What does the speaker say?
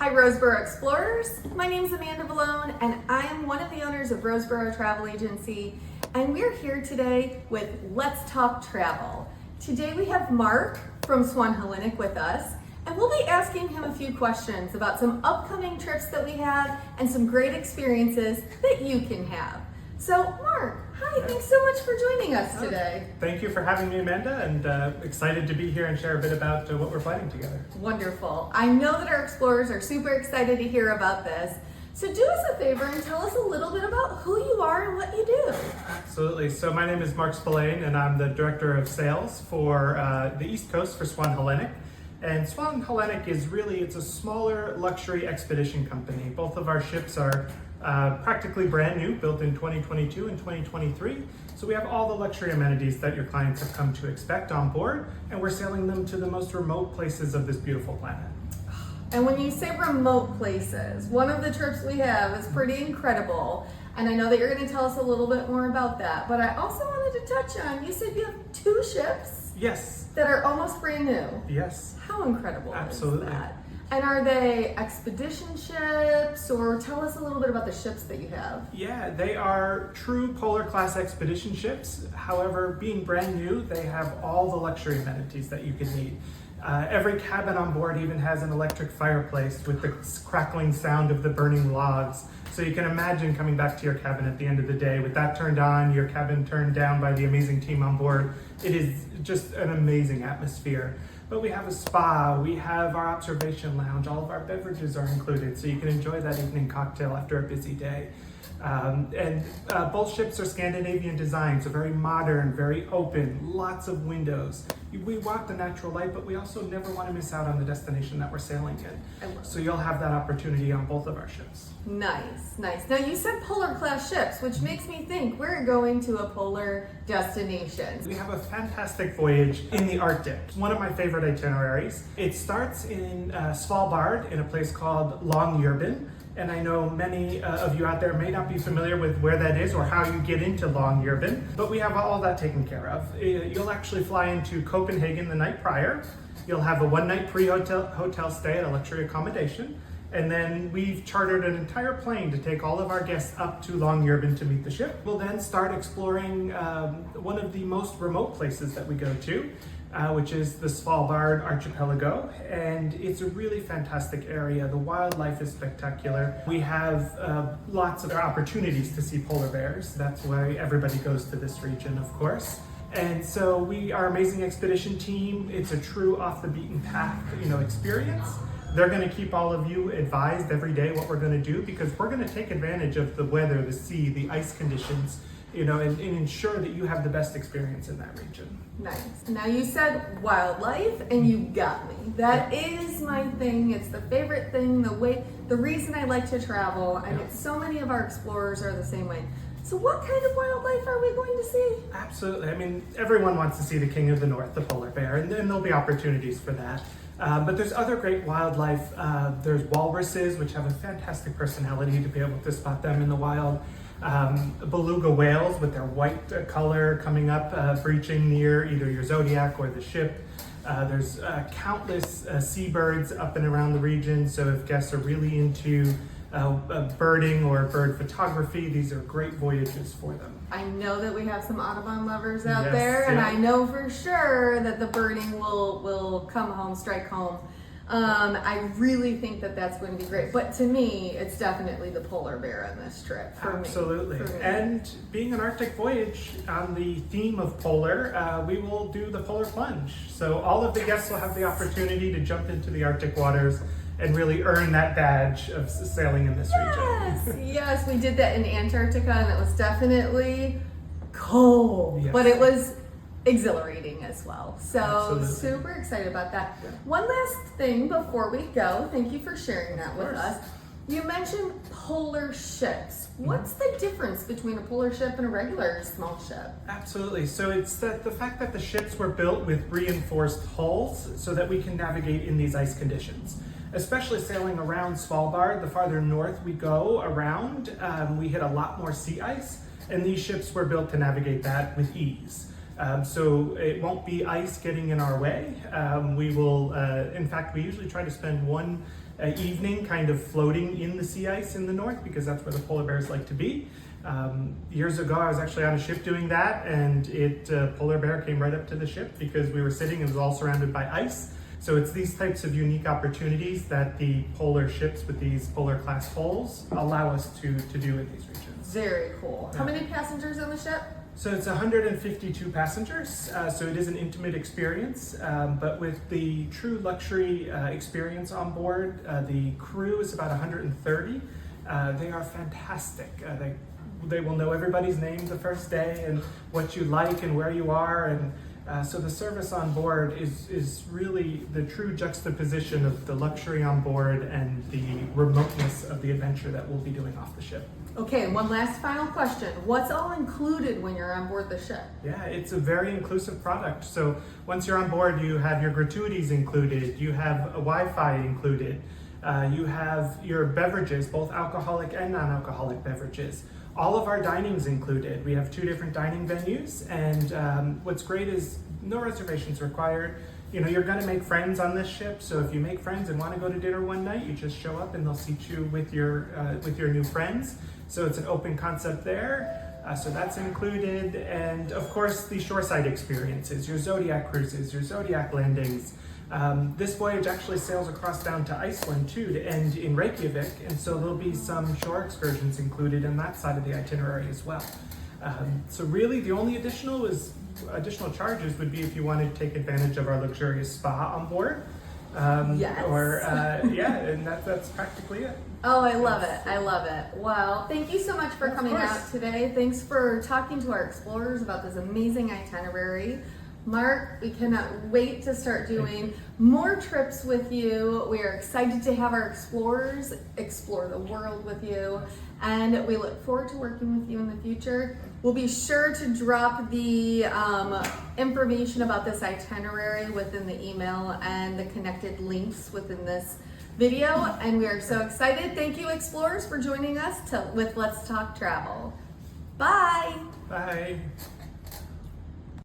Hi Roseborough Explorers, my name is Amanda Valone and I am one of the owners of Roseborough Travel Agency, and we're here today with Let's Talk Travel. Today we have Mark from Swan Hellenic with us, and we'll be asking him a few questions about some upcoming trips that we have and some great experiences that you can have. So Mark, hi, thanks so much for joining us today. Thank you for having me, Amanda, and excited to be here and share a bit about what we're planning together. Wonderful. I know that our explorers are super excited to hear about this. So do us a favor and tell us a little bit about who you are and what you do. Absolutely. So my name is Mark Spillane, and I'm the Director of Sales for the East Coast for Swan Hellenic. And Swan Hellenic is it's a smaller luxury expedition company. Both of our ships are practically brand new, built in 2022 and 2023. So we have all the luxury amenities that your clients have come to expect on board, and we're sailing them to the most remote places of this beautiful planet. And when you say remote places, one of the trips we have is pretty incredible. And I know that you're going to tell us a little bit more about that. But I also wanted to touch on, you said you have 2 ships? Yes. That are almost brand new. Yes. How incredible Absolutely. is that? And are they expedition ships, or tell us a little bit about the ships that you have? Yeah, they are true polar class expedition ships. However, being brand new, they have all the luxury amenities that you could need. Every cabin on board even has an electric fireplace with the crackling sound of the burning logs. So you can imagine coming back to your cabin at the end of the day with that turned on, your cabin turned down by the amazing team on board. It is just an amazing atmosphere. But we have a spa, we have our observation lounge, all of our beverages are included, so you can enjoy that evening cocktail after a busy day. Both ships are Scandinavian design, so very modern, very open, lots of windows. We want the natural light, but we also never want to miss out on the destination that we're sailing in. So you'll have that opportunity on both of our ships. Nice, nice. Now you said polar class ships, which makes me think we're going to a polar destination. We have a fantastic voyage in the Arctic. One of my favorite itineraries. It starts in Svalbard in a place called Longyearbyen. And I know many of you out there may not be familiar with where that is or how you get into Longyearbyen, but we have all that taken care of. You'll actually fly into Copenhagen the night prior. You'll have a one-night pre-hotel stay at a luxury accommodation. And then we've chartered an entire plane to take all of our guests up to Longyearbyen to meet the ship. We'll then start exploring one of the most remote places that we go to, which is the Svalbard archipelago, and it's a really fantastic area. The wildlife is spectacular. We have lots of opportunities to see polar bears. That's why everybody goes to this region, of course. And so our amazing expedition team, it's a true off the beaten path, experience. They're going to keep all of you advised every day what we're going to do, because we're going to take advantage of the weather, the sea, the ice conditions, and ensure that you have the best experience in that region. Nice. Now you said wildlife, and you got me. That is my thing. It's the favorite thing, the reason I like to travel, and so many of our explorers are the same way. So what kind of wildlife are we going to see? Absolutely. I mean, everyone wants to see the king of the north, the polar bear, and then there'll be opportunities for that. But there's other great wildlife. There's walruses, which have a fantastic personality to be able to spot them in the wild. Beluga whales with their white color coming up, breaching near either your Zodiac or the ship. There's countless seabirds up and around the region, so if guests are really into birding or bird photography, these are great voyages for them. I know that we have some Audubon lovers out there, and I know for sure that the birding will come home, strike home. I really think that that's going to be great. But to me, it's definitely the polar bear on this trip for Absolutely. me. And being an Arctic voyage, on the theme of polar, we will do the polar plunge. So all of the guests will have the opportunity to jump into the Arctic waters and really earn that badge of sailing in this region. Yes, we did that in Antarctica, and it was definitely cold, Yes. but it was exhilarating as well. So Absolutely. super excited about that. Yeah. One last thing before we go, thank you for sharing that with us. You mentioned polar ships. What's the difference between a polar ship and a regular small ship? Absolutely. So it's the fact that the ships were built with reinforced hulls so that we can navigate in these ice conditions. Especially sailing around Svalbard, the farther north we go around, we hit a lot more sea ice, and these ships were built to navigate that with ease. So it won't be ice getting in our way. We will, in fact, we usually try to spend one evening kind of floating in the sea ice in the north, because that's where the polar bears like to be. Years ago, I was actually on a ship doing that, and polar bear came right up to the ship because we were sitting and it was all surrounded by ice. So it's these types of unique opportunities that the polar ships with these polar class hulls allow us to do in these regions. Very cool. How many passengers on the ship? So it's 152 passengers, so it is an intimate experience, but with the true luxury experience on board, the crew is about 130. They are fantastic. They will know everybody's name the first day and what you like and where you are, and so the service on board is really the true juxtaposition of the luxury on board and the remoteness of the adventure that we'll be doing off the ship. Okay, one last final question. What's all included when you're on board the ship? Yeah, it's a very inclusive product. So once you're on board, you have your gratuities included, you have a Wi-Fi included, you have your beverages, both alcoholic and non-alcoholic beverages. All of our dining's included. We have 2 different dining venues, and what's great is no reservations required. You know, you're gonna make friends on this ship, so if you make friends and wanna go to dinner one night, you just show up and they'll seat you with your new friends. So it's an open concept there. So that's included, and of course the shoreside experiences, your Zodiac cruises, your Zodiac landings. This voyage actually sails across down to Iceland too, to end in Reykjavik, and so there'll be some shore excursions included in that side of the itinerary as well. So really the only additional charges would be if you wanted to take advantage of our luxurious spa on board. Yes. And that's practically it. Oh, I love it. I love it. Wow. Thank you so much for coming out today. Thanks for talking to our explorers about this amazing itinerary. Mark, we cannot wait to start doing more trips with you. We are excited to have our explorers explore the world with you, and we look forward to working with you in the future. We'll be sure to drop the information about this itinerary within the email and the connected links within this video, and we are so excited. Thank you, explorers, for joining us with Let's Talk Travel. Bye. Bye.